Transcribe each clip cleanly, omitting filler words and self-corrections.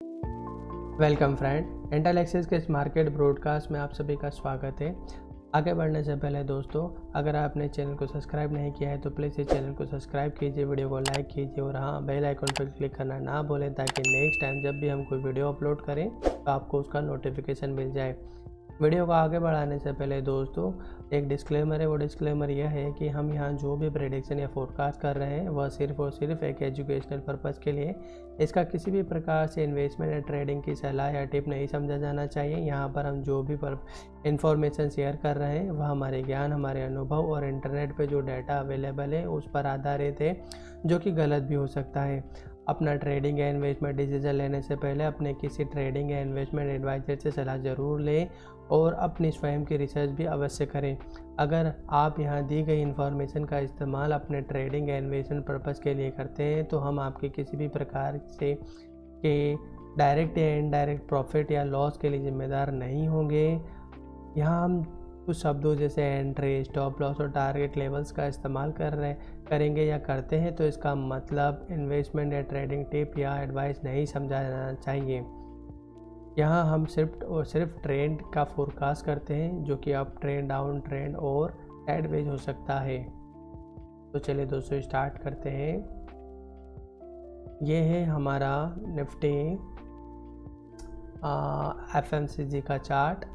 Welcome friend, Intel access के इस market broadcast में आप सभी का स्वागत है। आगे बढ़ने से पहले दोस्तों, अगर आपने चैनल को सब्सक्राइब नहीं किया है तो प्लीज़ इस चैनल को सब्सक्राइब कीजिए, वीडियो को लाइक कीजिए और हाँ, बेल आइकन पर क्लिक करना ना भूलें ताकि नेक्स्ट टाइम जब भी हम कोई वीडियो अपलोड करें तो आपको उसका नोटिफिकेशन मिल जाए। वीडियो को आगे बढ़ाने से पहले दोस्तों एक डिस्क्लेमर है। वो डिस्क्लेमर यह है कि हम यहाँ जो भी प्रेडिक्शन या फोरकास्ट कर रहे हैं वह सिर्फ और सिर्फ एक एजुकेशनल पर्पज़ के लिए, इसका किसी भी प्रकार से इन्वेस्टमेंट या ट्रेडिंग की सलाह या टिप नहीं समझा जाना चाहिए। यहाँ पर हम जो भी इंफॉर्मेशन शेयर कर रहे हैं वह हमारे ज्ञान, हमारे अनुभव और इंटरनेट पे जो डाटा अवेलेबल है उस पर आधारित है, जो कि गलत भी हो सकता है। अपना ट्रेडिंग या इन्वेस्टमेंट डिसीजन लेने से पहले अपने किसी ट्रेडिंग या इन्वेस्टमेंट एडवाइजर से सलाह ज़रूर लें और अपनी स्वयं की रिसर्च भी अवश्य करें। अगर आप यहाँ दी गई इन्फॉर्मेशन का इस्तेमाल अपने ट्रेडिंग या इन्वेस्टमेंट पर्पज़ के लिए करते हैं तो हम आपके किसी भी प्रकार से के डायरेक्ट या इनडायरेक्ट प्रॉफिट या लॉस के लिए जिम्मेदार नहीं होंगे। यहाँ हम कुछ शब्दों जैसे एंट्री, स्टॉप लॉस और टारगेट लेवल्स का इस्तेमाल करेंगे या करते हैं तो इसका मतलब इन्वेस्टमेंट या ट्रेडिंग टिप या एडवाइस नहीं समझा जाना चाहिए। यहाँ हम सिर्फ और सिर्फ ट्रेंड का फोरकास्ट करते हैं, जो कि अप ट्रेंड, डाउन ट्रेंड और साइडवेज हो सकता है। तो चलिए दोस्तों स्टार्ट करते हैं। ये है हमारा निफ्टी FMCG का चार्ट।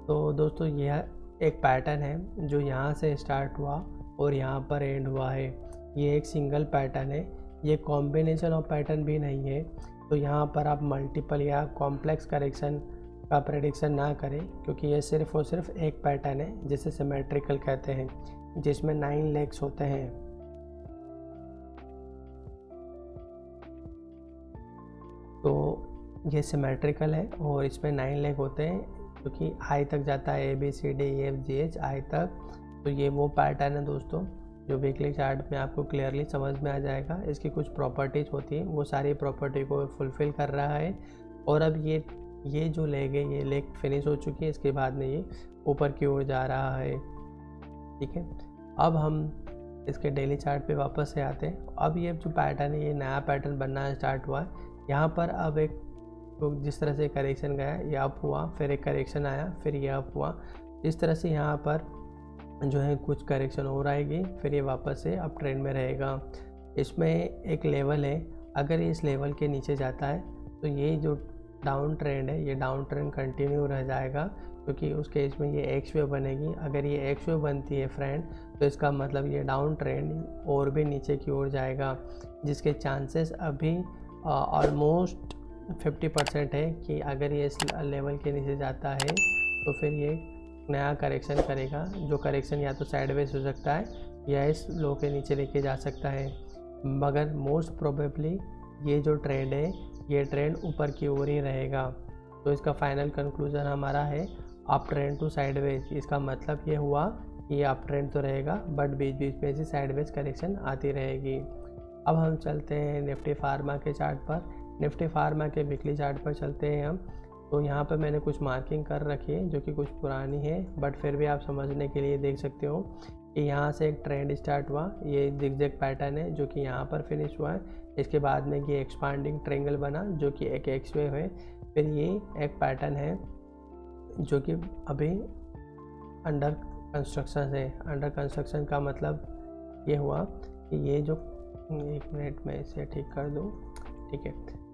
तो दोस्तों यह एक पैटर्न है जो यहाँ से स्टार्ट हुआ और यहाँ पर एंड हुआ है। ये एक सिंगल पैटर्न है, ये कॉम्बिनेशन ऑफ पैटर्न भी नहीं है। तो यहाँ पर आप मल्टीपल या कॉम्प्लेक्स करेक्शन का प्रेडिक्शन ना करें, क्योंकि ये सिर्फ और सिर्फ एक पैटर्न है जिसे सिमेट्रिकल कहते हैं, जिसमें 9 लेग्स होते हैं। तो ये सिमेट्रिकल है और इसमें 9 लेग होते हैं, क्योंकि आई तक जाता है, ABCDEFGH आई तक। तो ये वो पैटर्न है दोस्तों जो वीकली चार्ट में आपको क्लियरली समझ में आ जाएगा। इसकी कुछ प्रॉपर्टीज़ होती हैं, वो सारी प्रॉपर्टी को फुलफ़िल कर रहा है। और अब ये जो लेग है, ये लेग फिनिश हो चुकी है, इसके बाद में ये ऊपर की ओर जा रहा है। ठीक है, अब हम इसके डेली चार्ट पे वापस से आते हैं। अब ये जो पैटर्न है, ये नया पैटर्न बनना स्टार्ट हुआ है। यहाँ पर अब एक तो जिस तरह से करेक्शन गया, ये अप हुआ, फिर एक करेक्शन आया, फिर ये अप हुआ। इस तरह से यहाँ पर जो है कुछ करेक्शन और आएगी, फिर ये वापस से अप ट्रेंड में रहेगा। इसमें एक लेवल है, अगर इस लेवल के नीचे जाता है तो ये जो डाउन ट्रेंड है, ये डाउन ट्रेंड कंटिन्यू रह जाएगा, क्योंकि उस केस में ये एक्स वेव बनेगी। अगर ये एक्स वेव बनती है फ्रेंड, तो इसका मतलब ये डाउन ट्रेंड और भी नीचे की ओर जाएगा, जिसके चांसेस अभी ऑलमोस्ट 50% है कि अगर ये इस लेवल के नीचे जाता है तो फिर ये नया करेक्शन करेगा, जो करेक्शन या तो साइडवेज हो सकता है या इस लो के नीचे लेके जा सकता है। मगर मोस्ट प्रोबेबली ये जो ट्रेंड है, ये ट्रेंड ऊपर की ओर ही रहेगा। तो इसका फाइनल कंक्लूजन हमारा है अप ट्रेंड टू साइडवेज। इसका मतलब ये हुआ कि ये अप ट्रेंड तो रहेगा, बट बीच बीच में से साइडवेज करेक्शन आती रहेगी। अब हम चलते हैं निफ्टी फार्मा के चार्ट पर। निफ्टी फार्मा के वीकली चार्ट पर चलते हैं हम। तो यहाँ पर मैंने कुछ मार्किंग कर रखी है जो कि कुछ पुरानी है, बट फिर भी आप समझने के लिए देख सकते हो कि यहाँ से एक ट्रेंड स्टार्ट हुआ। ये जिगजैग पैटर्न है जो कि यहाँ पर फिनिश हुआ है। इसके बाद में ये एक्सपांडिंग ट्रायंगल बना जो कि एक एक्स वेव है। फिर ये एक पैटर्न है जो कि अभी अंडर कंस्ट्रक्शन है। अंडर कंस्ट्रक्शन का मतलब ये हुआ कि ये जो, एक मिनट में इसे ठीक कर दूँ, ठीक है।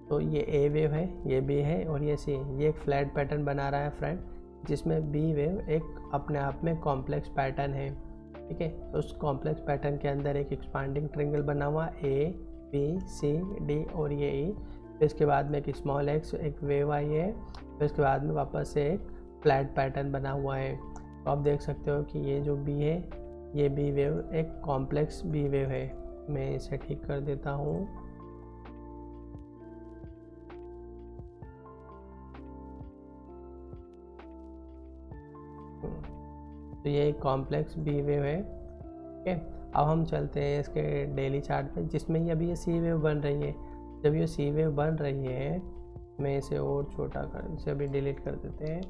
तो ये ए वेव है, ये बी है और ये सी। ये एक फ्लैट पैटर्न बना रहा है फ्रेंड, जिसमें बी वेव एक अपने आप में कॉम्प्लेक्स पैटर्न है। ठीक है, तो उस कॉम्प्लेक्स पैटर्न के अंदर एक एक्सपांडिंग ट्रायंगल बना हुआ, A B C D और ये E। फिर इसके बाद में एक स्मॉल एक्स, एक वेव आई है। फिर इसके बाद में वापस से एक फ्लैट पैटर्न बना हुआ है। तो आप देख सकते हो कि ये जो बी है, ये बी वेव एक कॉम्प्लेक्स बी वेव है। मैं इसे ठीक कर देता हूँ। तो ये एक कॉम्प्लेक्स बी वेव है। ठीक है, अब हम चलते हैं इसके डेली चार्ट पे, जिसमें ये अभी ये सी वेव बन रही है। जब ये सी वेव बन रही है, मैं इसे और छोटा कर, इसे अभी डिलीट कर देते हैं।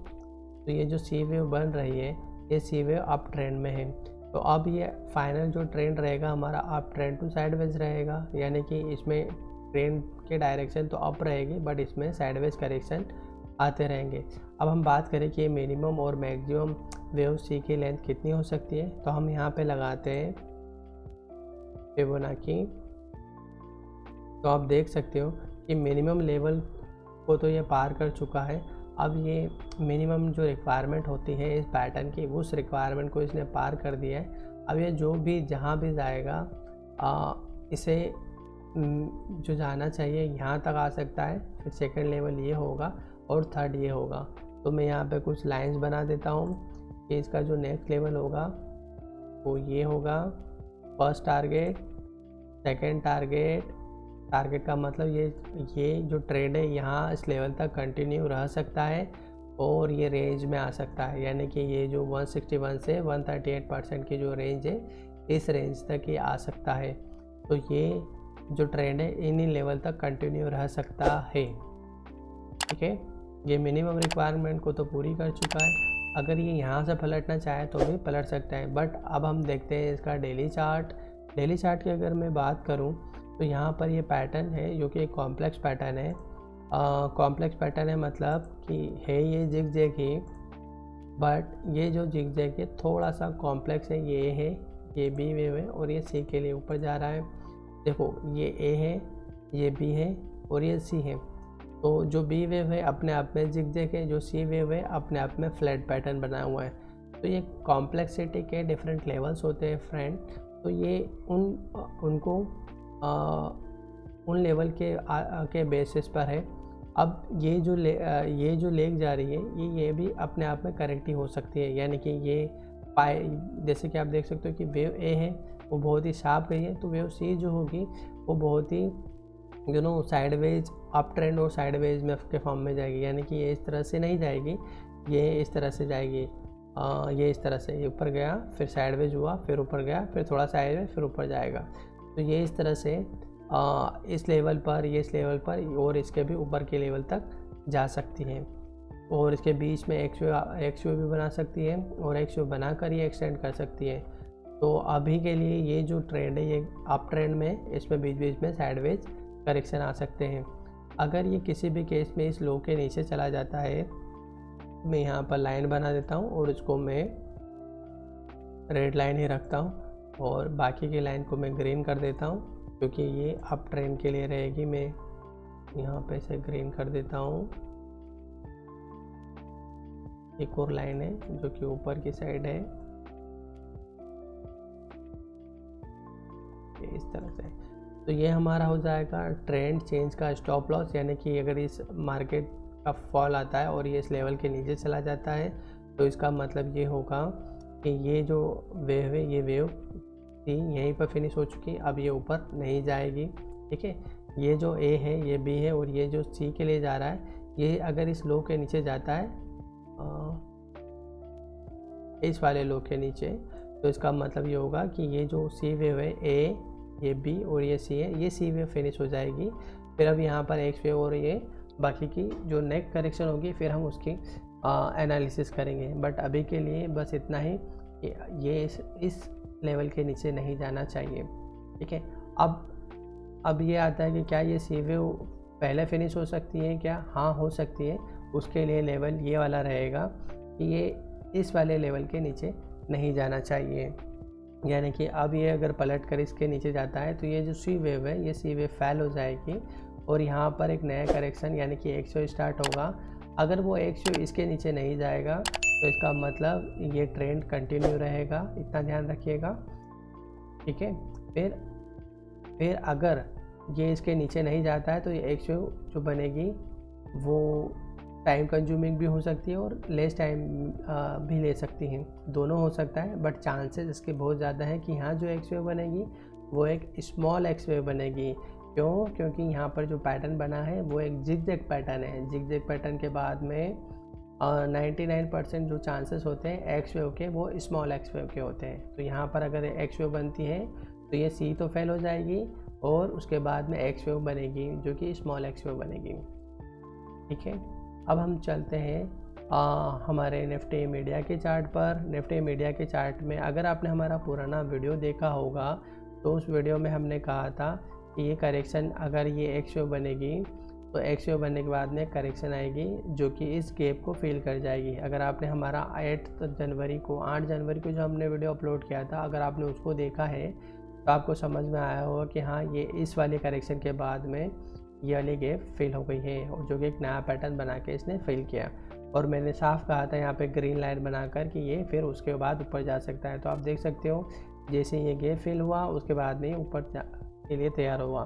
तो ये जो सी वेव बन रही है, ये सी वेव अप ट्रेंड में है। तो अब ये फाइनल जो ट्रेंड रहेगा हमारा अप ट्रेंड टू साइडवेज रहेगा, यानी कि इसमें ट्रेंड के डायरेक्शन तो अप रहेगी, बट इसमें साइडवेज करेक्शन आते रहेंगे। अब हम बात करें कि मिनिमम और मैक्सिमम वेव सी की लेंथ कितनी हो सकती है, तो हम यहाँ पे लगाते हैं फिबोनाची। तो आप देख सकते हो कि मिनिमम लेवल को तो ये पार कर चुका है। अब ये मिनिमम जो रिक्वायरमेंट होती है इस पैटर्न की, उस रिक्वायरमेंट को इसने पार कर दिया है। अब ये जो भी जहाँ भी जाएगा इसे जो जाना चाहिए यहाँ तक आ सकता है, फिर सेकंड लेवल ये होगा और थर्ड ये होगा। तो मैं यहाँ पे कुछ लाइंस बना देता हूँ कि इसका जो नेक्स्ट लेवल होगा वो ये होगा। First target, second target, target का मतलब ये जो ट्रेड है यहाँ इस लेवल तक कंटिन्यू रह सकता है और ये रेंज में आ सकता है, यानी कि ये जो 161 से 138% की जो रेंज है इस रेंज तक ये आ सकता है। तो ये जो ट्रेंड है इन्हीं लेवल तक कंटिन्यू रह सकता है। ठीक है, ये मिनिमम रिक्वायरमेंट को तो पूरी कर चुका है। अगर ये यहाँ से पलटना चाहे तो भी पलट सकता है। बट अब हम देखते हैं इसका डेली चार्ट। डेली चार्ट की अगर मैं बात करूँ तो यहाँ पर ये पैटर्न है जो कि एक कॉम्प्लेक्स पैटर्न है। कॉम्प्लेक्स पैटर्न है मतलब कि है ये जिग-जैग ही, बट ये जो जिग-जैग है थोड़ा सा कॉम्प्लेक्स है। ये है, ये बी वेव है और ये सी के लिए ऊपर जा रहा है। देखो ये ए है, ये बी है और ये सी है। तो जो बी वेव है अपने आप में जिग-जैग है, जो सी वेव है अपने आप में फ्लैट पैटर्न बनाया हुआ है। तो ये कॉम्प्लेक्सिटी के डिफरेंट लेवल्स होते हैं फ्रेंड। तो ये उनको उन लेवल के बेसिस पर है। अब ये जो लेग जा रही है ये भी अपने आप में करेक्ट ही हो सकती है, यानी कि ये जैसे कि आप देख सकते हो कि वेव ए है वो बहुत ही शार्प गई है, तो वेव सी जो होगी वो बहुत ही साइडवेज अप ट्रेंड और साइडवेज में के फॉर्म में जाएगी, यानी कि ये इस तरह से नहीं जाएगी, ये इस तरह से जाएगी। ये इस तरह से ऊपर गया, फिर साइडवेज हुआ, फिर ऊपर गया, फिर थोड़ा साइडवेज, फिर ऊपर जाएगा। तो ये इस तरह से इस लेवल पर, ये इस लेवल पर और इसके भी ऊपर के लेवल तक जा सकती है। और इसके बीच में एक्स वे भी बना सकती है और एक्स वे बनाकर ये एक्सटेंड कर सकती है। तो अभी के लिए ये जो ट्रेंड है ये अप ट्रेंड में, इसमें बीच बीच में साइडवेज करेक्शन आ सकते हैं। अगर ये किसी भी केस में इस लो के नीचे चला जाता है, मैं यहाँ पर लाइन बना देता हूँ और इसको मैं रेड लाइन ही रखता हूँ और बाकी की लाइन को मैं ग्रीन कर देता हूँ क्योंकि ये अप ट्रेंड के लिए रहेगी। मैं यहाँ पे से ग्रीन कर देता हूँ। एक और लाइन है जो कि ऊपर की साइड है, इस तरह से। तो ये हमारा हो जाएगा ट्रेंड चेंज का स्टॉप लॉस, यानी कि अगर इस मार्केट का फॉल आता है और ये इस लेवल के नीचे चला जाता है तो इसका मतलब ये होगा कि ये जो वेव है, ये वेव थी यहीं पर फिनिश हो चुकी, अब ये ऊपर नहीं जाएगी। ठीक है, ये जो ए है, ये बी है और ये जो सी के लिए जा रहा है, ये अगर इस लो के नीचे जाता है, इस वाले लो के नीचे, तो इसका मतलब ये होगा कि ये जो सी वेव है, ए, ये बी और ये सी है, ये सी वेव फिनिश हो जाएगी। फिर अब यहाँ पर एक्स वेव और ये बाकी की जो नेक्स्ट करेक्शन होगी फिर हम उसकी एनालिसिस करेंगे। बट अभी के लिए बस इतना ही, ये इस लेवल के नीचे नहीं जाना चाहिए। ठीक है, अब ये आता है कि क्या ये सी वेव पहले फिनिश हो सकती है क्या? हाँ, हो सकती है। उसके लिए लेवल ये वाला रहेगा कि ये इस वाले लेवल के नीचे नहीं जाना चाहिए, यानी कि अब ये अगर पलट कर इसके नीचे जाता है तो ये जो सी वेव है, ये सी वेव फेल हो जाएगी और यहाँ पर एक नया करेक्शन यानी कि एक्स वेव स्टार्ट होगा। अगर वो एक्स वेव इसके नीचे नहीं जाएगा तो इसका मतलब ये ट्रेंड कंटिन्यू रहेगा, इतना ध्यान रखिएगा। ठीक है, फिर अगर ये इसके नीचे नहीं जाता है तो ये एक्स वेव जो बनेगी वो टाइम कंज्यूमिंग भी हो सकती है और लेस टाइम भी ले सकती हैं, दोनों हो सकता है। बट चांसेस इसके बहुत ज़्यादा है कि यहाँ जो एक्स वेव बनेगी वो एक स्मॉल एक्स वेव बनेगी। क्यों? क्योंकि यहाँ पर जो पैटर्न बना है वो एक जिग-जैग पैटर्न है। जिग-जैग पैटर्न के बाद में 99% जो चांसेस होते हैं एक्स वेव के, वो स्मॉल एक्स वेव के होते हैं। तो यहाँ पर अगर एक्स वेव बनती है तो ये सी तो फेल हो जाएगी और उसके बाद में एक्स वेव बनेगी जो कि स्मॉल एक्स वेव बनेगी। ठीक है, अब हम चलते हैं हमारे निफ्टी मीडिया के चार्ट पर। निफ्टी मीडिया के चार्ट में अगर आपने हमारा पुराना वीडियो देखा होगा तो उस वीडियो में हमने कहा था कि ये करेक्शन अगर ये एक्स वेव बनेगी तो एक्स वेव बनने के बाद में करेक्शन आएगी जो कि इस गैप को फिल कर जाएगी। अगर आपने हमारा 8 जनवरी को जो हमने वीडियो अपलोड किया था, अगर आपने उसको देखा है तो आपको समझ में आया होगा कि हाँ ये इस वाले करेक्शन के बाद में ये वाली गैप फिल हो गई है और जो कि एक नया पैटर्न बना के इसने फिल किया। और मैंने साफ कहा था यहाँ पे ग्रीन लाइन बनाकर कि ये फिर उसके बाद ऊपर जा सकता है। तो आप देख सकते हो जैसे ये गैप फिल हुआ उसके बाद में ऊपर के लिए तैयार हुआ।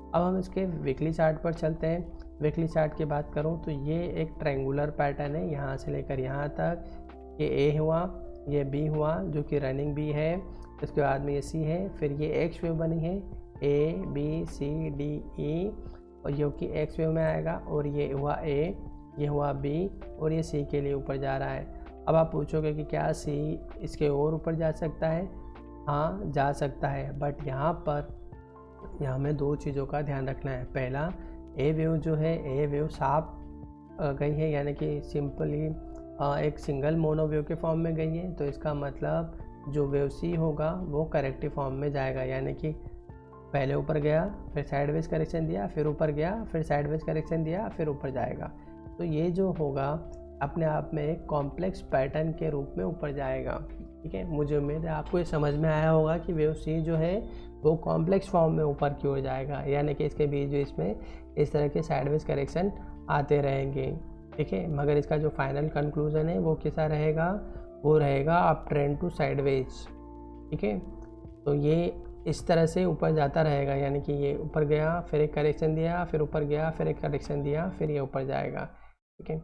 अब हम इसके वीकली चार्ट पर चलते हैं। वीकली चार्ट की बात करूँ तो ये एक ट्रायंगुलर पैटर्न है, यहाँ से लेकर यहाँ तक। ये ए हुआ, ये बी हुआ जो कि रनिंग बी है, इसके बाद में ये सी है, फिर ये एक्स वेव बनी है A B C D E और जो कि एक्स वेव में आएगा, और ये हुआ ए, ये हुआ बी और ये सी के लिए ऊपर जा रहा है। अब आप पूछोगे कि क्या सी इसके और ऊपर जा सकता है? हाँ जा सकता है, बट यहाँ हमें दो चीज़ों का ध्यान रखना है। पहला, ए वेव जो है ए वेव साफ गई है, यानी कि सिंपली एक सिंगल मोनो वेव के फॉर्म में गई है, तो इसका मतलब जो वेव सी होगा वो करेक्टिव फॉर्म में जाएगा, यानी कि पहले ऊपर गया फिर साइडवेज करेक्शन दिया, फिर ऊपर गया फिर साइडवेज करेक्शन दिया, फिर ऊपर जाएगा। तो ये जो होगा अपने आप में एक कॉम्प्लेक्स पैटर्न के रूप में ऊपर जाएगा। ठीक है, मुझे उम्मीद है आपको ये समझ में आया होगा कि वेव सी जो है वो कॉम्प्लेक्स फॉर्म में ऊपर की ओर जाएगा, यानी कि इसके बीच जो इसमें इस तरह के साइडवेज करेक्शन आते रहेंगे। ठीक है, मगर इसका जो फाइनल कंक्लूजन है वो कैसा रहेगा? वो रहेगा अप ट्रेंड टू साइडवेज। ठीक है, तो ये इस तरह से ऊपर जाता रहेगा, यानी कि ये ऊपर गया फिर एक करेक्शन दिया, फिर ऊपर गया फिर एक करेक्शन दिया, फिर ये ऊपर जाएगा। ठीक है।